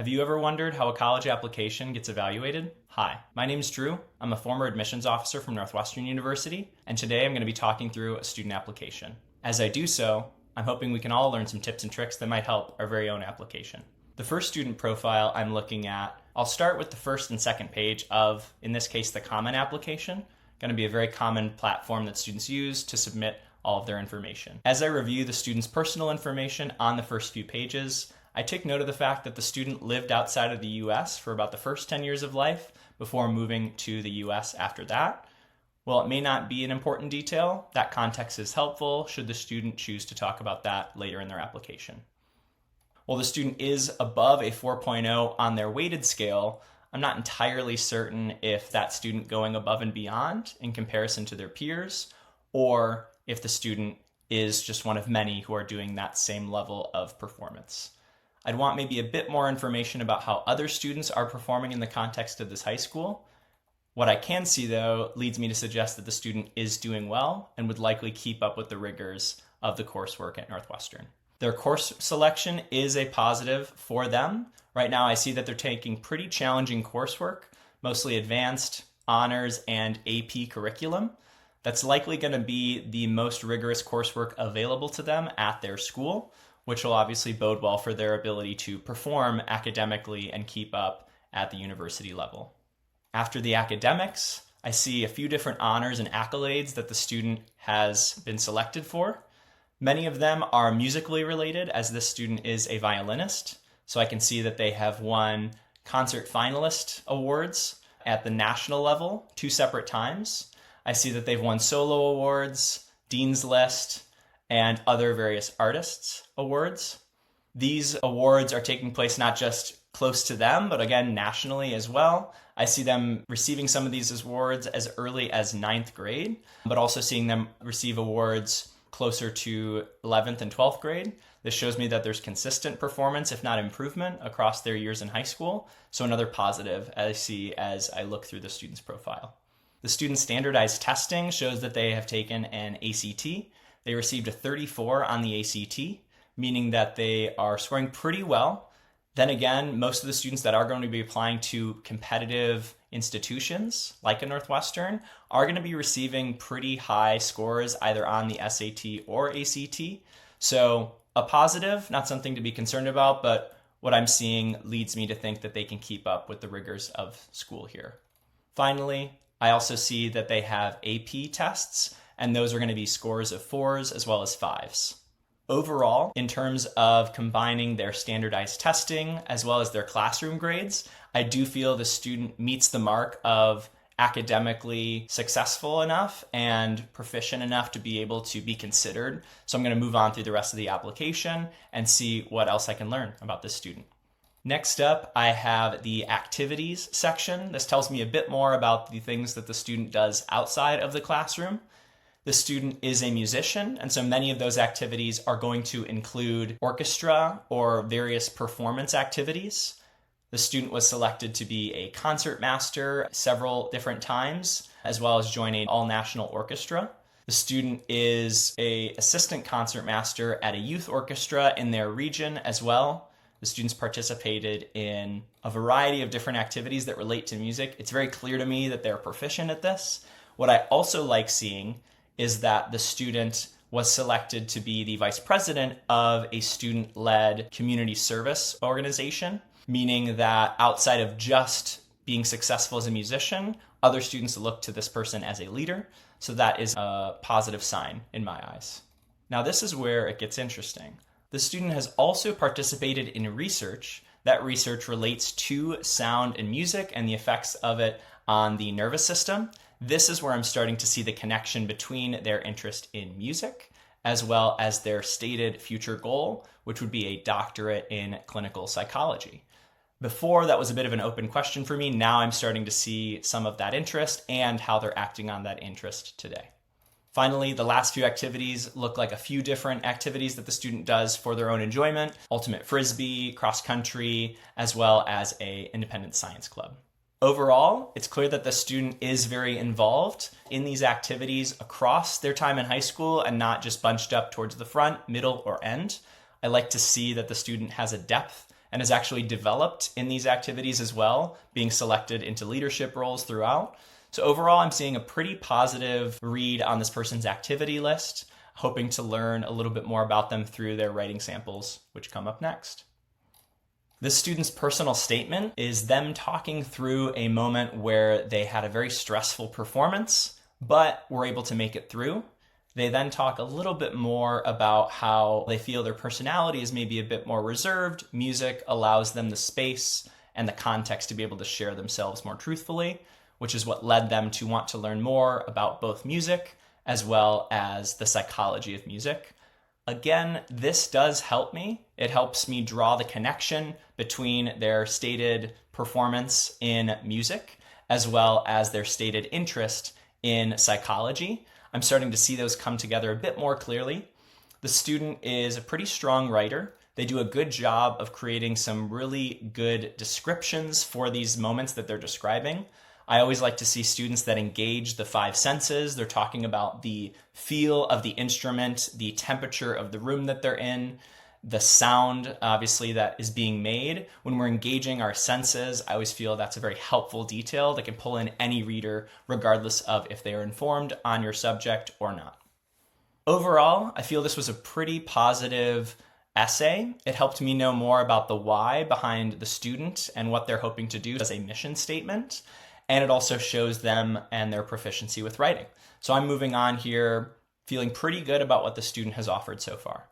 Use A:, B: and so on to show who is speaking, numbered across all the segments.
A: Have you ever wondered how a college application gets evaluated? Hi, my name is Drew. I'm a former admissions officer from Northwestern University, and today I'm going to be talking through a student application. As I do so, I'm hoping we can all learn some tips and tricks that might help our very own application. The first student profile I'm looking at, I'll start with the first and second page of, in this case, the Common application. Going to be a very common platform that students use to submit all of their information. As I review the student's personal information on the first few pages, I take note of the fact that the student lived outside of the US for about the first 10 years of life before moving to the US after that. While it may not be an important detail, that context is helpful should the student choose to talk about that later in their application. While the student is above a 4.0 on their weighted scale, I'm not entirely certain if that student going above and beyond in comparison to their peers, or if the student is just one of many who are doing that same level of performance. I'd want maybe a bit more information about how other students are performing in the context of this high school. What I can see, though, leads me to suggest that the student is doing well and would likely keep up with the rigors of the coursework at Northwestern. Their course selection is a positive for them. Right now, I see that they're taking pretty challenging coursework, mostly advanced, honors, and AP curriculum. That's likely going to be the most rigorous coursework available to them at their school, which will obviously bode well for their ability to perform academically and keep up at the university level. After the academics, I see a few different honors and accolades that the student has been selected for. Many of them are musically related, as this student is a violinist. So I can see that they have won concert finalist awards at the national level 2 separate times. I see that they've won solo awards, Dean's List, and other various artists awards. These awards are taking place not just close to them, but again, nationally as well. I see them receiving some of these awards as early as 9th grade, but also seeing them receive awards closer to 11th and 12th grade. This shows me that there's consistent performance, if not improvement, across their years in high school. So another positive I see as I look through the student's profile. The student's standardized testing shows that they have taken an ACT. They received a 34 on the ACT, meaning that they are scoring pretty well. Then again, most of the students that are going to be applying to competitive institutions like a Northwestern are going to be receiving pretty high scores either on the SAT or ACT. So a positive, not something to be concerned about, but what I'm seeing leads me to think that they can keep up with the rigors of school here. Finally, I also see that they have AP tests, and those are going to be scores of 4s as well as 5s. Overall, in terms of combining their standardized testing as well as their classroom grades, I do feel the student meets the mark of academically successful enough and proficient enough to be able to be considered. So I'm going to move on through the rest of the application and see what else I can learn about this student. Next up, I have the activities section. This tells me a bit more about the things that the student does outside of the classroom. The student is a musician, and so many of those activities are going to include orchestra or various performance activities. The student was selected to be a concert master several different times, as well as join an all-national orchestra. The student is an assistant concert master at a youth orchestra in their region as well. The students participated in a variety of different activities that relate to music. It's very clear to me that they're proficient at this. What I also like seeing is that the student was selected to be the vice president of a student-led community service organization, meaning that outside of just being successful as a musician, other students look to this person as a leader. So that is a positive sign in my eyes. Now, this is where it gets interesting. The student has also participated in research. That research relates to sound and music and the effects of it on the nervous system. This is where I'm starting to see the connection between their interest in music as well as their stated future goal, which would be a doctorate in clinical psychology. Before, that was a bit of an open question for me. Now I'm starting to see some of that interest and how they're acting on that interest today. Finally, the last few activities look like a few different activities that the student does for their own enjoyment: ultimate frisbee, cross country, as well as an independent science club. Overall, it's clear that the student is very involved in these activities across their time in high school and not just bunched up towards the front, middle, or end. I like to see that the student has a depth and has actually developed in these activities as well, being selected into leadership roles throughout. So overall, I'm seeing a pretty positive read on this person's activity list, hoping to learn a little bit more about them through their writing samples, which come up next. This student's personal statement is them talking through a moment where they had a very stressful performance, but were able to make it through. They then talk a little bit more about how they feel their personality is maybe a bit more reserved. Music allows them the space and the context to be able to share themselves more truthfully, which is what led them to want to learn more about both music as well as the psychology of music. Again, this does help me. It helps me draw the connection between their stated performance in music as well as their stated interest in psychology. I'm starting to see those come together a bit more clearly. The student is a pretty strong writer. They do a good job of creating some really good descriptions for these moments that they're describing. I always like to see students that engage the five senses. They're talking about the feel of the instrument, the temperature of the room that they're in, the sound, obviously, that is being made. When we're engaging our senses, I always feel that's a very helpful detail that can pull in any reader, regardless of if they are informed on your subject or not. Overall, I feel this was a pretty positive essay. It helped me know more about the why behind the student and what they're hoping to do as a mission statement. And it also shows them and their proficiency with writing. So I'm moving on here, feeling pretty good about what the student has offered so far.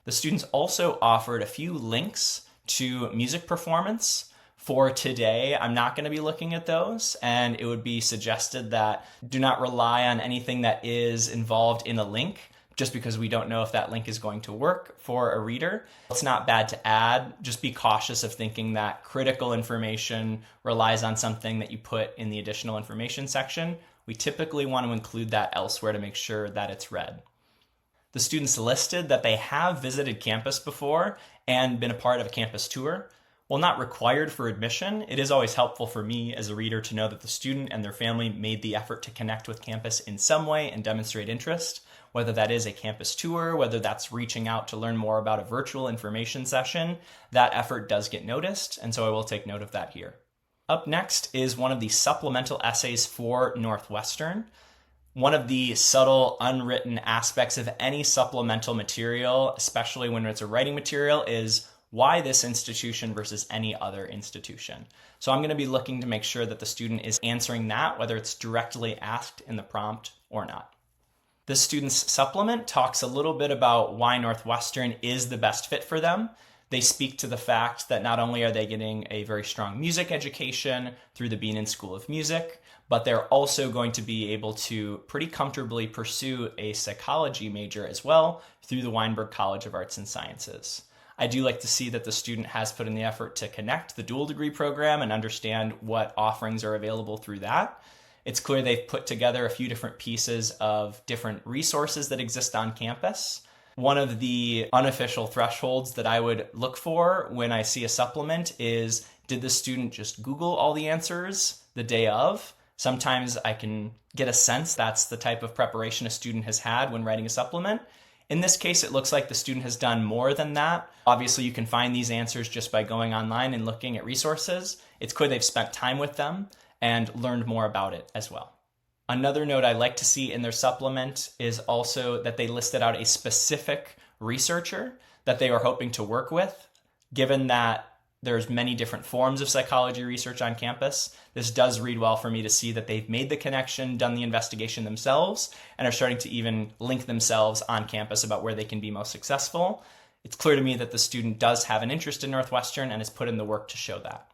A: The students also offered a few links to music performance. For today, I'm not going to be looking at those, and it would be suggested that do not rely on anything that is involved in a link, just because we don't know if that link is going to work for a reader. It's not bad to add. Just be cautious of thinking that critical information relies on something that you put in the additional information section. We typically want to include that elsewhere to make sure that it's read. The students listed that they have visited campus before and been a part of a campus tour. While not required for admission, it is always helpful for me as a reader to know that the student and their family made the effort to connect with campus in some way and demonstrate interest. Whether that is a campus tour, whether that's reaching out to learn more about a virtual information session, that effort does get noticed, and so I will take note of that here. Up next is one of the supplemental essays for Northwestern. One of the subtle, unwritten aspects of any supplemental material, especially when it's a writing material, is why this institution versus any other institution. So I'm going to be looking to make sure that the student is answering that, whether it's directly asked in the prompt or not. This student's supplement talks a little bit about why Northwestern is the best fit for them. They speak to the fact that not only are they getting a very strong music education through the Beanan School of Music, but they're also going to be able to pretty comfortably pursue a psychology major as well through the Weinberg College of Arts and Sciences. I do like to see that the student has put in the effort to connect the dual degree program and understand what offerings are available through that. It's clear they've put together a few different pieces of different resources that exist on campus. One of the unofficial thresholds that I would look for when I see a supplement is, did the student just Google all the answers the day of? Sometimes I can get a sense that's the type of preparation a student has had when writing a supplement. In this case, it looks like the student has done more than that. Obviously, you can find these answers just by going online and looking at resources. It's clear they've spent time with them and learned more about it as well. Another note I like to see in their supplement is also that they listed out a specific researcher that they are hoping to work with. Given that there's many different forms of psychology research on campus, this does read well for me to see that they've made the connection, done the investigation themselves, and are starting to even link themselves on campus about where they can be most successful. It's clear to me that the student does have an interest in Northwestern and has put in the work to show that.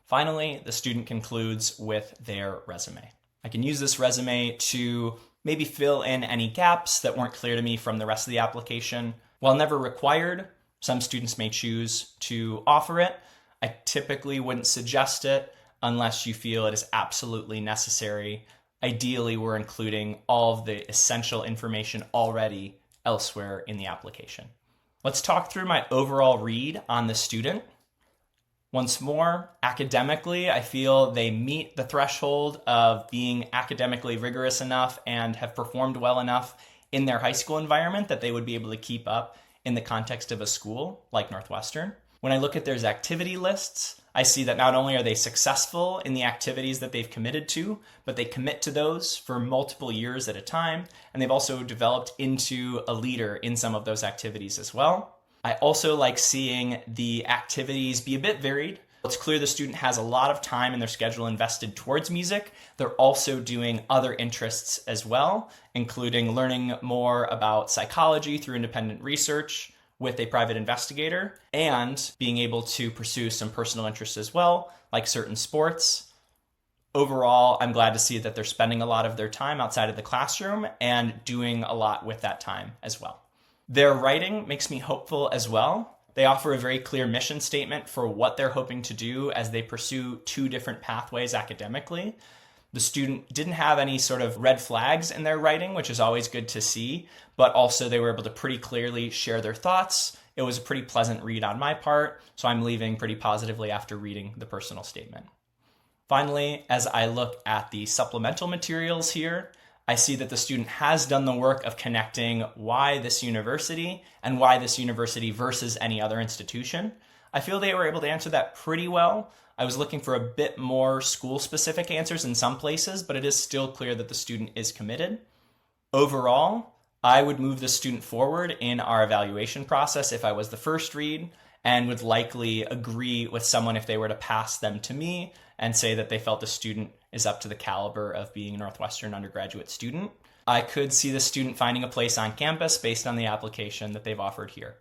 A: Finally, the student concludes with their resume. I can use this resume to maybe fill in any gaps that weren't clear to me from the rest of the application. While never required, some students may choose to offer it. I typically wouldn't suggest it unless you feel it is absolutely necessary. Ideally, we're including all of the essential information already elsewhere in the application. Let's talk through my overall read on the student. Once more, academically, I feel they meet the threshold of being academically rigorous enough and have performed well enough in their high school environment that they would be able to keep up in the context of a school like Northwestern. When I look at their activity lists, I see that not only are they successful in the activities that they've committed to, but they commit to those for multiple years at a time, and they've also developed into a leader in some of those activities as well. I also like seeing the activities be a bit varied. It's clear the student has a lot of time in their schedule invested towards music. They're also doing other interests as well, including learning more about psychology through independent research with a private investigator, and being able to pursue some personal interests as well, like certain sports. Overall, I'm glad to see that they're spending a lot of their time outside of the classroom and doing a lot with that time as well. Their writing makes me hopeful as well. They offer a very clear mission statement for what they're hoping to do as they pursue two different pathways academically. The student didn't have any sort of red flags in their writing, which is always good to see, but also they were able to pretty clearly share their thoughts. It was a pretty pleasant read on my part, so I'm leaving pretty positively after reading the personal statement. Finally, as I look at the supplemental materials here, I see that the student has done the work of connecting why this university and why this university versus any other institution. I feel they were able to answer that pretty well. I was looking for a bit more school-specific answers in some places, but it is still clear that the student is committed. Overall, I would move the student forward in our evaluation process if I was the first read, and would likely agree with someone if they were to pass them to me and say that they felt the student is up to the caliber of being a Northwestern undergraduate student. I could see the student finding a place on campus based on the application that they've offered here.